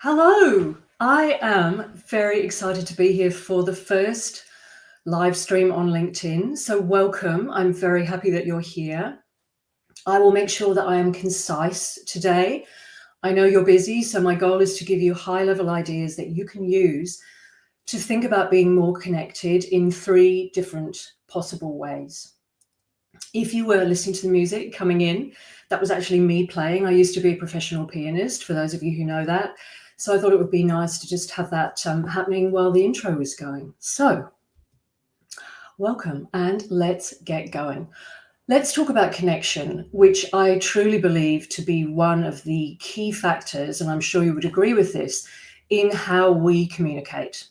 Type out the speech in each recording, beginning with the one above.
Hello, I am very excited to be here for the first live stream on LinkedIn. So welcome. I'm very happy that you're here. I will make sure that I am concise today. I know you're busy, so my goal is to give you high-level ideas that you can use to think about being more connected in 3 different possible ways. If you were listening to the music coming in, that was actually me playing. I used to be a professional pianist, for those of you who know that. So I thought it would be nice to just have that happening while the intro was going. So welcome and let's get going. Let's talk about connection, which I truly believe to be one of the key factors, and I'm sure you would agree with this, in how we communicate.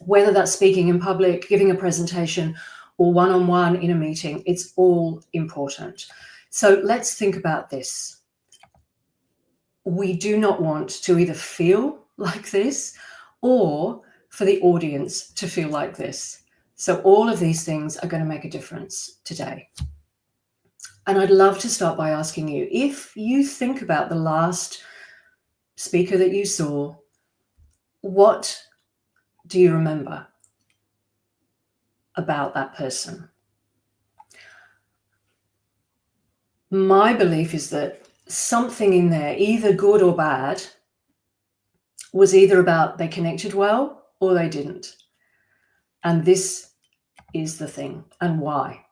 Whether that's speaking in public, giving a presentation, or one-on-one in a meeting, it's all important. So let's think about this. We do not want to either feel like this or for the audience to feel like this. So all of these things are going to make a difference today. And I'd love to start by asking you, if you think about the last speaker that you saw, what do you remember about that person? My belief is that something in there, either good or bad, was either about they connected well or they didn't. And this is the thing and why.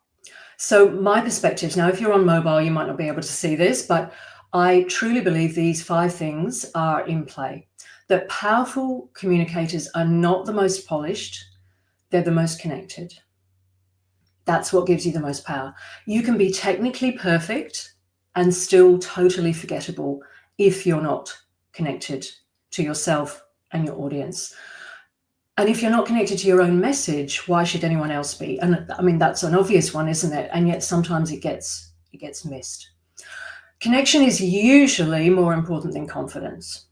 So my perspectives, now if you're on mobile, you might not be able to see this, but I truly believe these 5 things are in play. That powerful communicators are not the most polished, they're the most connected. That's what gives you the most power. You can be technically perfect and still totally forgettable if you're not connected to yourself and your audience. And if you're not connected to your own message, why should anyone else be? And I mean, that's an obvious one, isn't it? And yet sometimes it gets missed. Connection is usually more important than confidence.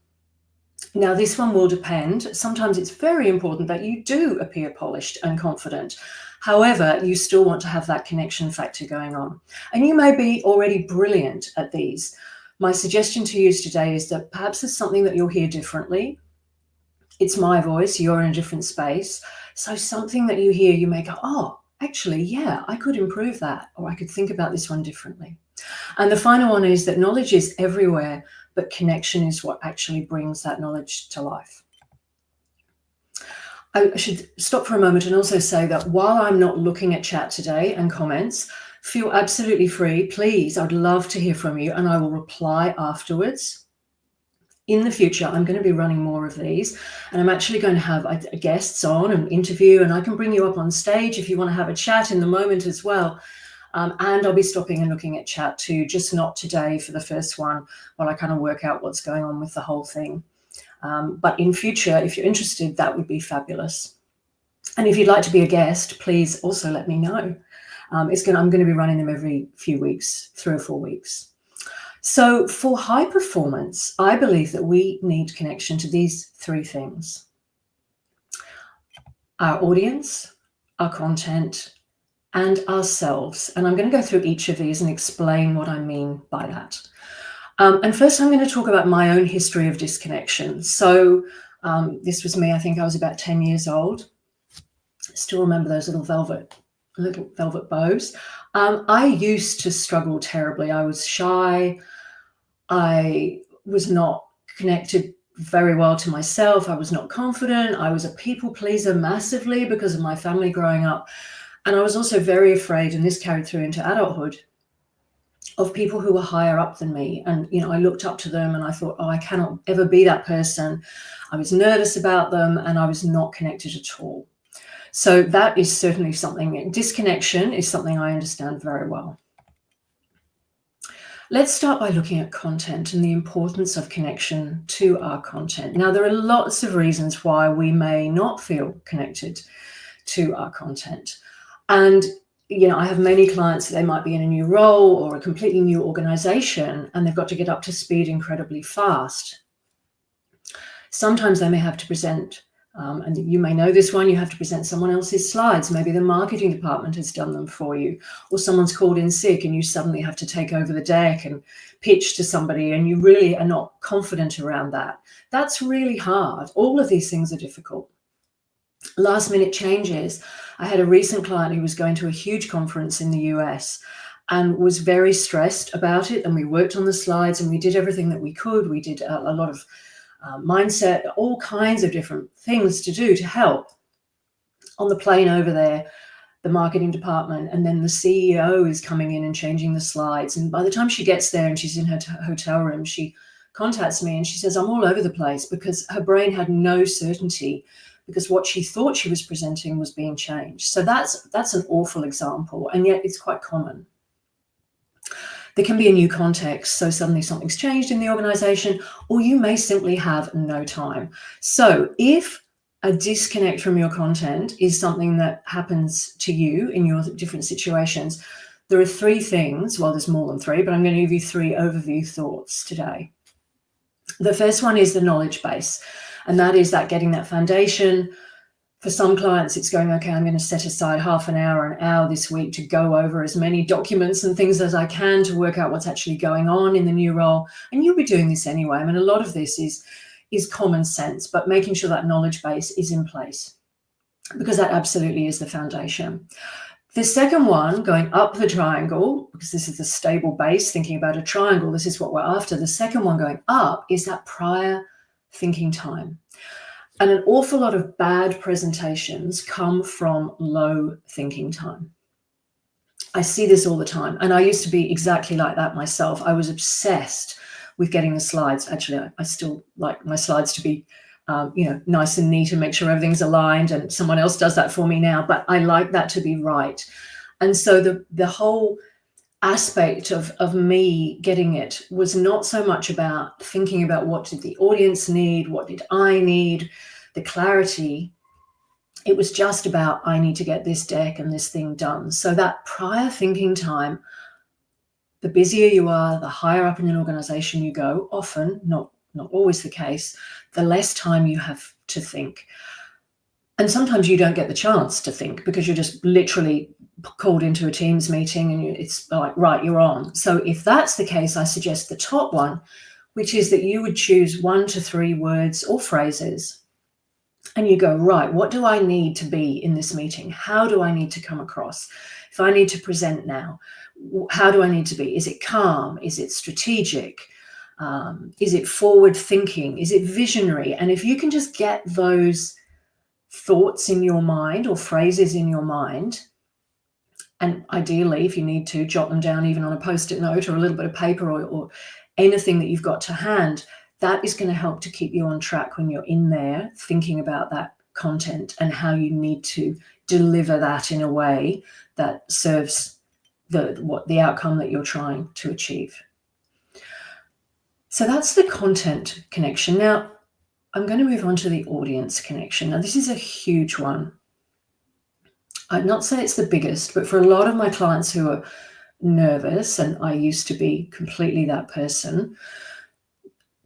Now, this one will depend. Sometimes it's very important that you do appear polished and confident. However, you still want to have that connection factor going on. And you may be already brilliant at these. My suggestion to you today is that perhaps there's something that you'll hear differently. It's my voice, you're in a different space. So something that you hear, you may go, oh, actually, yeah, I could improve that, or I could think about this one differently. And the final one is that knowledge is everywhere, but connection is what actually brings that knowledge to life. I should stop for a moment and also say that while I'm not looking at chat today and comments, feel absolutely free. Please, I'd love to hear from you and I will reply afterwards. In the future, I'm going to be running more of these, and I'm actually going to have guests on and interview, and I can bring you up on stage if you want to have a chat in the moment as well. And I'll be stopping and looking at chat too, just not today for the first one, while I kind of work out what's going on with the whole thing. But in future, if you're interested, that would be fabulous. And if you'd like to be a guest, please also let me know. I'm going to be running them every few weeks, 3 or 4 weeks. So for high performance, I believe that we need connection to these 3 things: our audience, our content, and ourselves. And I'm going to go through each of these and explain what I mean by that. And first, I'm going to talk about my own history of disconnection. So this was me. I think I was about 10 years old. I still remember those little velvet bows. I used to struggle terribly. I was shy. I was not connected very well to myself. I was not confident. I was a people pleaser massively because of my family growing up. And I was also very afraid, and this carried through into adulthood, of people who were higher up than me. And, you know, I looked up to them and I thought, oh, I cannot ever be that person. I was nervous about them and I was not connected at all. So that is certainly something, disconnection is something I understand very well. Let's start by looking at content and the importance of connection to our content. Now, there are lots of reasons why we may not feel connected to our content. And, you know, I have many clients that they might be in a new role or a completely new organization, and they've got to get up to speed incredibly fast. Sometimes they may have to present And you may know this one, you have to present someone else's slides. Maybe the marketing department has done them for you, or someone's called in sick and you suddenly have to take over the deck and pitch to somebody and you really are not confident around that. That's really hard. All of these things are difficult. Last minute changes. I had a recent client who was going to a huge conference in the US and was very stressed about it. And we worked on the slides and we did everything that we could. We did a lot of mindset, all kinds of different things to do to help. On the plane over there, the marketing department and then the CEO is coming in and changing the slides. And by the time she gets there and she's in her hotel room, she contacts me and she says, I'm all over the place, because her brain had no certainty, because what she thought she was presenting was being changed. So that's an awful example, and yet it's quite common. There can be a new context, so suddenly something's changed in the organization, or you may simply have no time. So if a disconnect from your content is something that happens to you in your different situations, there are three things. Well, there's more than three, but I'm going to give you three overview thoughts today. The first one is the knowledge base, and that is that getting that foundation. For some clients, it's going, okay, I'm going to set aside half an hour this week to go over as many documents and things as I can to work out what's actually going on in the new role. And you'll be doing this anyway. I mean, a lot of this is common sense, but making sure that knowledge base is in place, because that absolutely is the foundation. The second one, going up the triangle, because this is the stable base, thinking about a triangle, this is what we're after. The second one going up is that prior thinking time. And an awful lot of bad presentations come from low thinking time. I see this all the time. And I used to be exactly like that myself. I was obsessed with getting the slides. Actually, I still like my slides to be nice and neat and make sure everything's aligned, and someone else does that for me now, but I like that to be right. And so the whole aspect of me getting it was not so much about thinking about what did the audience need, what did I need, the clarity. It was just about, I need to get this deck and this thing done. So that prior thinking time, the busier you are, the higher up in an organization you go, often, not always the case, the less time you have to think. And sometimes you don't get the chance to think because you're just literally called into a Teams meeting and it's like, right, you're on. So if that's the case, I suggest the top one, which is that you would choose 1 to 3 words or phrases. And you go, right, what do I need to be in this meeting? How do I need to come across? If I need to present now, how do I need to be? Is it calm? Is it strategic? Is it forward thinking? Is it visionary? And if you can just get those thoughts in your mind or phrases in your mind, and ideally, if you need to, jot them down even on a post-it note or a little bit of paper or anything that you've got to hand, that is going to help to keep you on track when you're in there thinking about that content and how you need to deliver that in a way that serves the outcome that you're trying to achieve. So that's the content connection. Now, I'm going to move on to the audience connection. Now, this is a huge one. I'd not say it's the biggest, but for a lot of my clients who are nervous, and I used to be completely that person,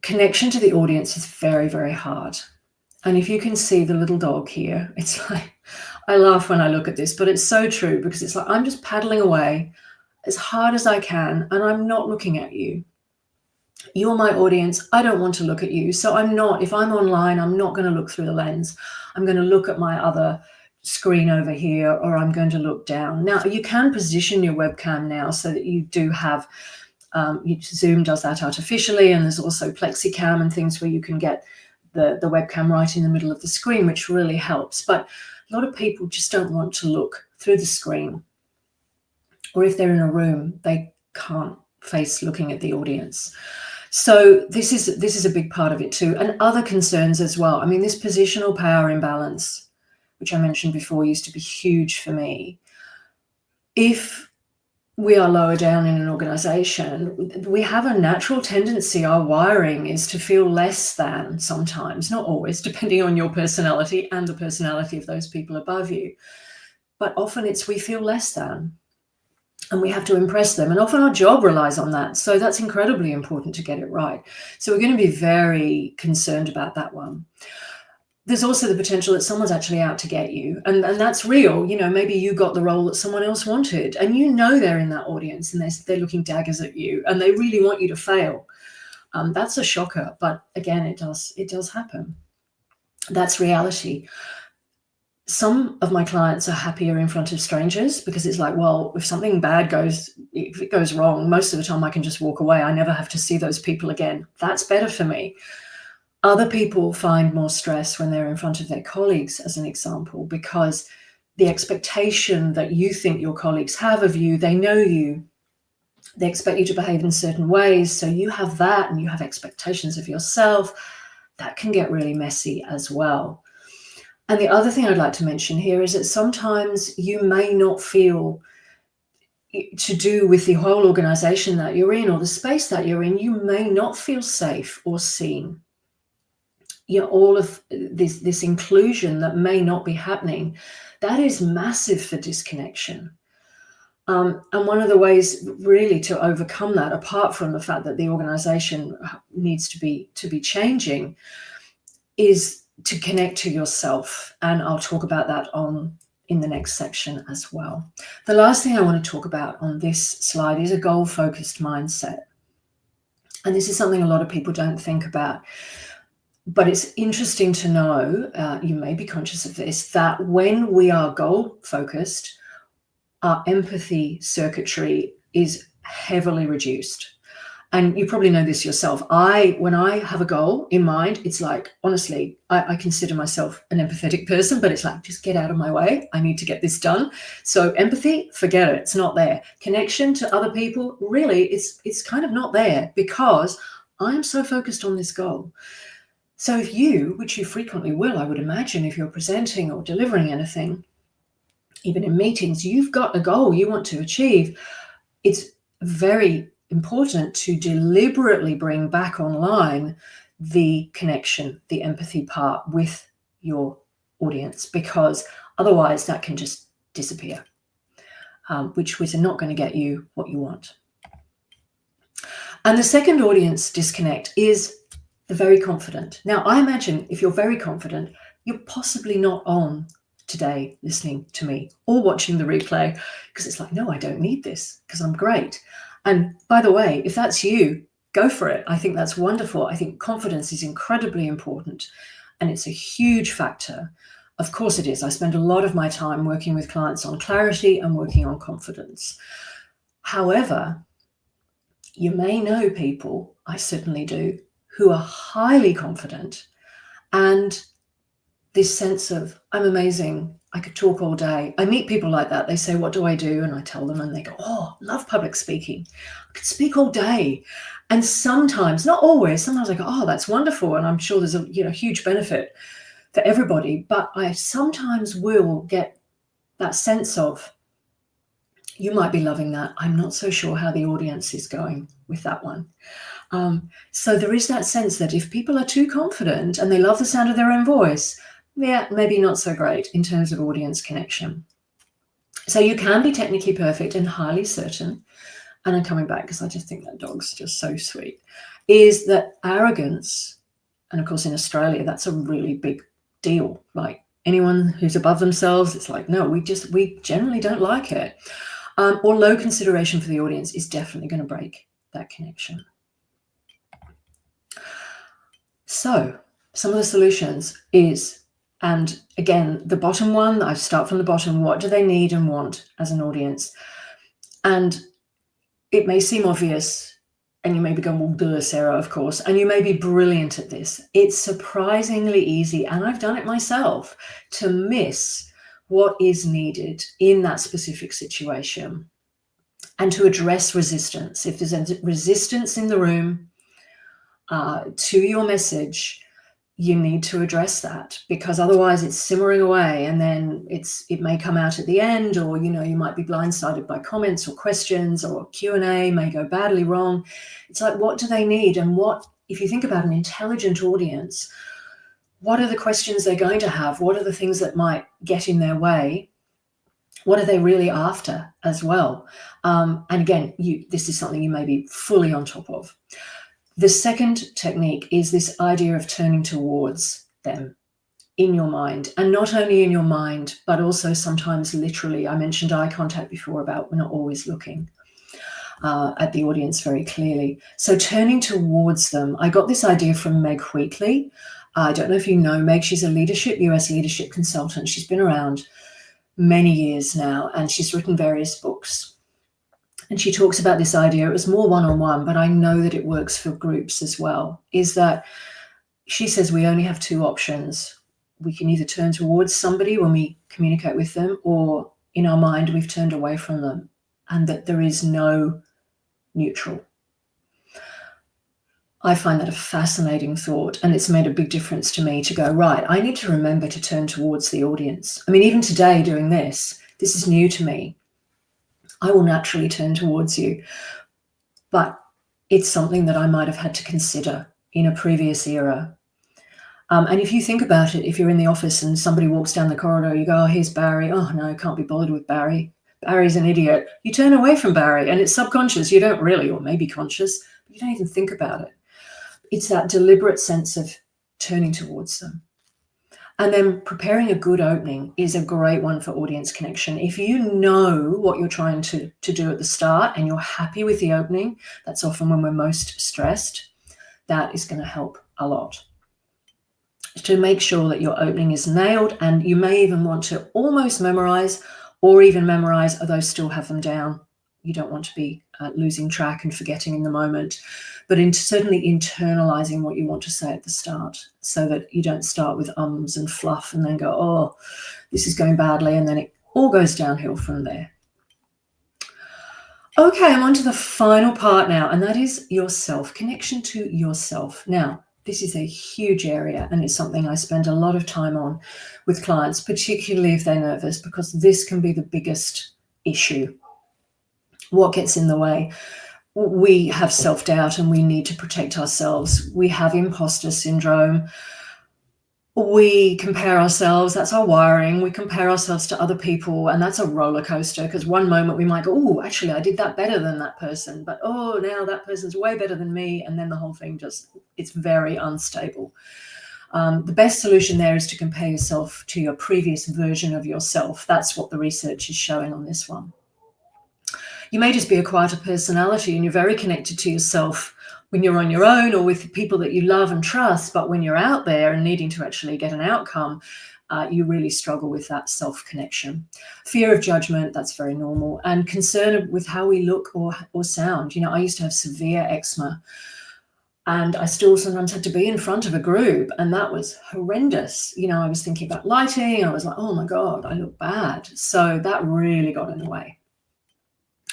connection to the audience is very, very hard. And if you can see the little dog here, it's like, I laugh when I look at this, but it's so true, because it's like I'm just paddling away as hard as I can, and I'm not looking at you. You're my audience. I don't want to look at you. So if I'm online, I'm not going to look through the lens. I'm going to look at my other screen over here, or I'm going to look down. Now, you can position your webcam now so that you do have, Zoom does that artificially, and there's also plexicam and things where you can get the webcam right in the middle of the screen, which really helps. But a lot of people just don't want to look through the screen. Or if they're in a room, they can't face looking at the audience. So this is a big part of it too. And other concerns as well. I mean, this positional power imbalance, which I mentioned before, used to be huge for me. If we are lower down in an organization, we have a natural tendency, our wiring is to feel less than sometimes, not always, depending on your personality and the personality of those people above you. But often we feel less than, and we have to impress them. And often our job relies on that. So that's incredibly important to get it right. So we're going to be very concerned about that one. there's also the potential that someone's actually out to get you, and that's real. Maybe you got the role that someone else wanted, and they're in that audience, and they're looking daggers at you, and they really want you to fail. That's a shocker, but again, it does happen. That's reality. Some of my clients are happier in front of strangers because it's like, well, if something bad goes wrong, most of the time I can just walk away. I never have to see those people again. That's better for me. Other people find more stress when they're in front of their colleagues, as an example, because the expectation that you think your colleagues have of you, they know you, they expect you to behave in certain ways. So you have that, and you have expectations of yourself. That can get really messy as well. And the other thing I'd like to mention here is that sometimes you may not feel, to do with the whole organization that you're in or the space that you're in, you may not feel safe or seen. All of this inclusion that may not be happening, that is massive for disconnection. And one of the ways really to overcome that, apart from the fact that the organization needs to be changing, is to connect to yourself. And I'll talk about that in the next section as well. The last thing I want to talk about on this slide is a goal-focused mindset. And this is something a lot of people don't think about. But it's interesting to know, you may be conscious of this, that when we are goal-focused, our empathy circuitry is heavily reduced. And you probably know this yourself. When I have a goal in mind, it's like, honestly, I consider myself an empathetic person, but it's like, just get out of my way. I need to get this done. So empathy, forget it. It's not there. Connection to other people, really, it's kind of not there because I'm so focused on this goal. So if you, which you frequently will, I would imagine, if you're presenting or delivering anything, even in meetings, you've got a goal you want to achieve. It's very important to deliberately bring back online the connection, the empathy part with your audience, because otherwise that can just disappear, which is not going to get you what you want. And the second audience disconnect is the very confident. Now, I imagine if you're very confident, you're possibly not on today listening to me or watching the replay, because it's like, no, I don't need this because I'm great. And by the way, if that's you, go for it. I think that's wonderful. I think confidence is incredibly important, and it's a huge factor. Of course it is. I spend a lot of my time working with clients on clarity and working on confidence. However, you may know people, I certainly do, who are highly confident, and this sense of, I'm amazing, I could talk all day. I meet people like that. They say, what do I do? And I tell them, and they go, oh, love public speaking. I could speak all day. And sometimes, not always, sometimes I go, oh, that's wonderful. And I'm sure there's a huge benefit for everybody. But I sometimes will get that sense of, you might be loving that. I'm not so sure how the audience is going with that one. So there is that sense that if people are too confident and they love the sound of their own voice, yeah, maybe not so great in terms of audience connection. So you can be technically perfect and highly certain, and I'm coming back because I just think that dog's just so sweet, is that arrogance, and of course in Australia, that's a really big deal. Like anyone who's above themselves, it's like, no, we generally don't like it. Or low consideration for the audience is definitely going to break that connection. So some of the solutions is, and again, the bottom one, I start from the bottom. What do they need and want as an audience? And it may seem obvious, and you may be going, well, duh, Sarah, of course, and you may be brilliant at this. It's surprisingly easy, and I've done it myself, to miss what is needed in that specific situation and to address resistance. If there's a resistance in the room to your message, you need to address that, because otherwise it's simmering away, and then it may come out at the end, or you might be blindsided by comments or questions, or Q&A may go badly wrong. It's like, what do they need? And what, if you think about an intelligent audience, what are the questions they're going to have? What are the things that might get in their way? What are they really after as well? And again, this is something you may be fully on top of. The second technique is this idea of turning towards them in your mind, and not only in your mind, but also sometimes literally. I mentioned eye contact before, about we're not always looking at the audience very clearly. So turning towards them. I got this idea from Meg Wheatley. I don't know if you know Meg. She's a US leadership consultant. She's been around many years now, and she's written various books. And she talks about this idea. It was more one-on-one, but I know that it works for groups as well, is that she says we only have two options. We can either turn towards somebody when we communicate with them, or in our mind, we've turned away from them, and that there is no neutral. I find that a fascinating thought, and it's made a big difference to me to go, right, I need to remember to turn towards the audience. I mean, even today doing this is new to me. I will naturally turn towards you, but it's something that I might have had to consider in a previous era. And if you think about it, if you're in the office and somebody walks down the corridor, you go, oh, here's Barry. Oh, no, can't be bothered with Barry. Barry's an idiot. You turn away from Barry, and it's subconscious. You don't really, or maybe conscious, but you don't even think about it. It's that deliberate sense of turning towards them. And then preparing a good opening is a great one for audience connection. If you know what you're trying to do at the start and you're happy with the opening, that's often when we're most stressed. That is going to help a lot. To make sure that your opening is nailed, and you may even want to almost memorize, or even memorize, although still have them down. You don't want to be losing track and forgetting in the moment, but certainly internalizing what you want to say at the start, so that you don't start with ums and fluff and then go, oh, this is going badly, and then it all goes downhill from there. Okay, I'm on to the final part now, and that is yourself, connection to yourself. Now, this is a huge area, and it's something I spend a lot of time on with clients, particularly if they're nervous, because this can be the biggest issue. What gets in the way? We have self-doubt, and we need to protect ourselves. We have imposter syndrome. We compare ourselves. That's our wiring. We compare ourselves to other people, and that's a roller coaster, because one moment we might go, oh, actually, I did that better than that person, but oh, now that person's way better than me, and then the whole thing it's very unstable. The best solution there is to compare yourself to your previous version of yourself. That's what the research is showing on this one. You may just be a quieter personality, and you're very connected to yourself when you're on your own or with people that you love and trust, but when you're out there and needing to actually get an outcome, you really struggle with that self-connection. Fear of judgment, that's very normal, and concern with how we look or sound. I used to have severe eczema, and I still sometimes had to be in front of a group, and that was horrendous. I was thinking about lighting, I was like, oh my God, I look bad. So that really got in the way.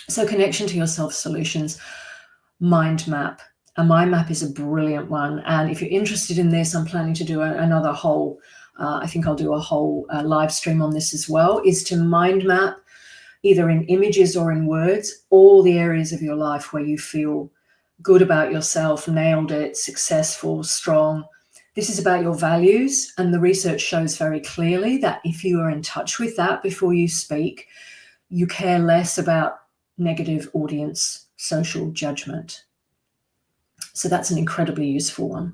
So connection to yourself solutions, mind map. A mind map is a brilliant one. And if you're interested in this, I'm planning to do another whole, I think I'll do a whole live stream on this as well, is to mind map, either in images or in words, all the areas of your life where you feel good about yourself, nailed it, successful, strong. This is about your values. And the research shows very clearly that if you are in touch with that before you speak, you care less about negative audience social judgment. So that's an incredibly useful one.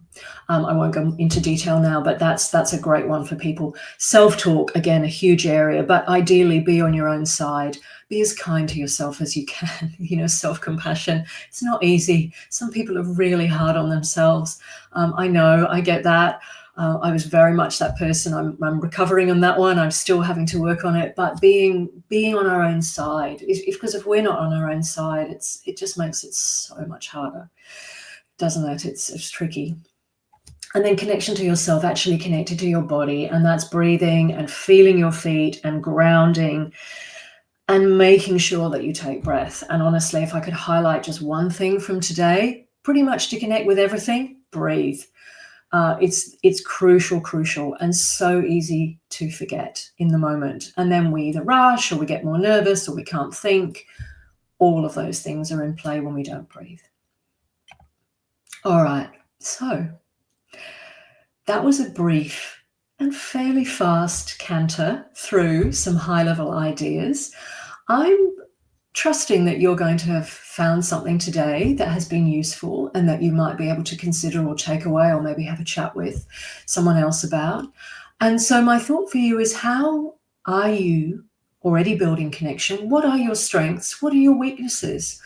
I won't go into detail now, but that's a great one for people. Self-talk, again, a huge area, but ideally be on your own side. Be as kind to yourself as you can. Self-compassion. It's not easy. Some people are really hard on themselves. I know, I get that. I was very much that person. I'm recovering on that one. I'm still having to work on it, but being on our own side, because if we're not on our own side, it just makes it so much harder, doesn't it? It's tricky. And then connection to yourself, actually connected to your body, and that's breathing and feeling your feet and grounding and making sure that you take breath. And honestly, if I could highlight just one thing from today, pretty much to connect with everything, breathe. It's crucial, and so easy to forget in the moment. And then we either rush, or we get more nervous, or we can't think. All of those things are in play when we don't breathe. All right, so that was a brief and fairly fast canter through some high-level ideas. I'm trusting that you're going to have found something today that has been useful and that you might be able to consider or take away, or maybe have a chat with someone else about. And so my thought for you is, how are you already building connection? What are your strengths? What are your weaknesses?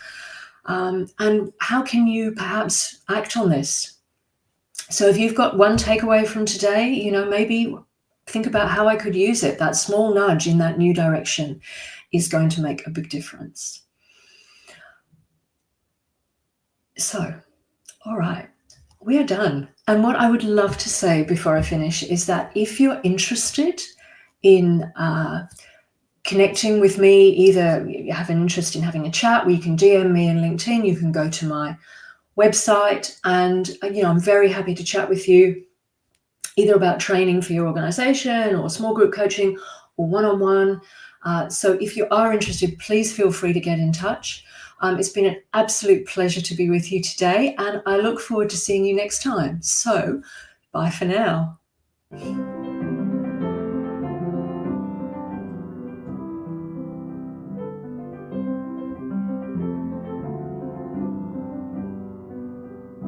And how can you perhaps act on this? So if you've got one takeaway from today, maybe think about how I could use it. That small nudge in that new direction is going to make a big difference. So, all right, we are done. And what I would love to say before I finish is that if you're interested in connecting with me, either you have an interest in having a chat, where you can DM me on LinkedIn, you can go to my website, and I'm very happy to chat with you, either about training for your organization or small group coaching or one-on-one. So if you are interested, please feel free to get in touch. It's been an absolute pleasure to be with you today, and I look forward to seeing you next time. So bye for now.